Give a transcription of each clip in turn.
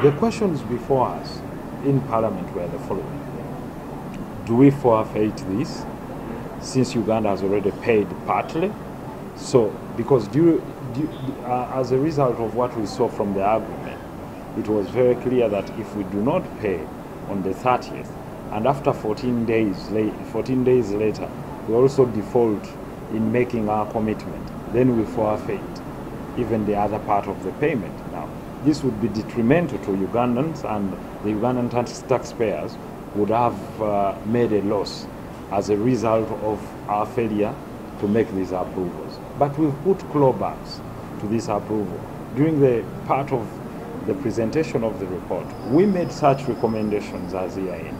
The questions before us in Parliament were the following. Do we forfeit this, since Uganda has already paid partly? So, because as a result of what we saw from the agreement, it was very clear that if we do not pay on the 30th, and after 14 days later, we also default in making our commitment, then we forfeit even the other part of the payment. Now, this would be detrimental to Ugandans, and the Ugandan taxpayers would have made a loss as a result of our failure to make these approvals. But we've put clawbacks to this approval. During the part of the presentation of the report, we made such recommendations as EIN.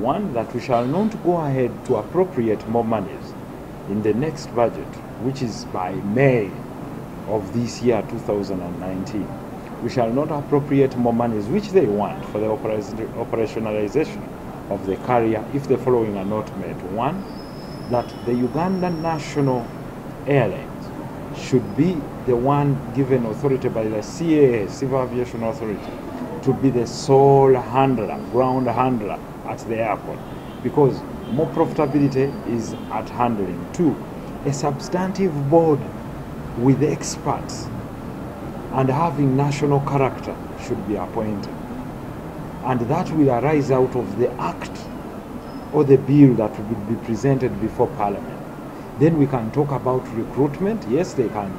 One, that we shall not go ahead to appropriate more monies in the next budget, which is by May of this year, 2019. We shall not appropriate more monies which they want for the operationalization of the carrier if the following are not met. One, that the Uganda National Airlines should be the one given authority by the CAA, Civil Aviation Authority, to be the sole handler, ground handler at the airport, because more profitability is at handling. Two, a substantive board with experts and having national character should be appointed. And that will arise out of the act or the bill that will be presented before Parliament. Then we can talk about recruitment. Yes, they can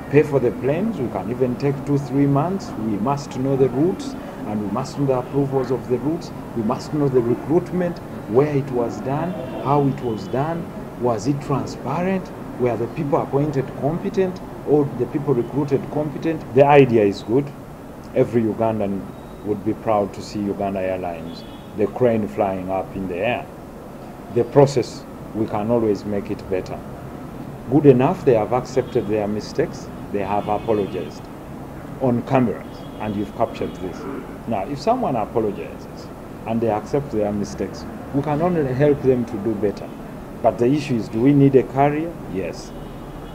pay for the planes. We can even take 2-3 months. We must know the routes, and we must know the approvals of the routes. We must know the recruitment, where it was done, how it was done. Was it transparent? Were the people appointed competent, or the people recruited competent? The idea is good. Every Ugandan would be proud to see Uganda Airlines, the crane flying up in the air. The process, we can always make it better. Good enough, they have accepted their mistakes. They have apologized on cameras, and you've captured this. Now, if someone apologizes and they accept their mistakes, we can only help them to do better. But the issue is, do we need a carrier? Yes.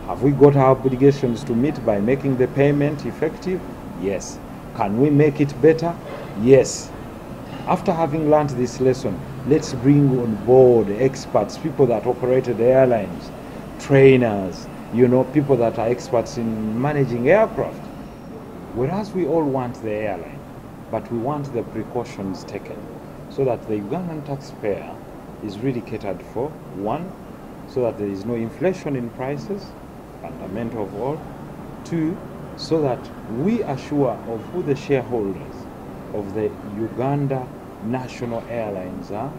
Have we got our obligations to meet by making the payment effective? Yes. Can we make it better? Yes. After having learned this lesson, let's bring on board experts, people that operated airlines, trainers, people that are experts in managing aircraft. Whereas we all want the airline, but we want the precautions taken so that the Ugandan taxpayer is really catered for. One, so that there is no inflation in prices, fundamental of all. Two, so that we are sure of who the shareholders of the Uganda National Airlines are.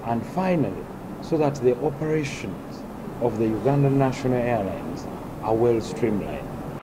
And finally, so that the operations of the Uganda National Airlines are well streamlined.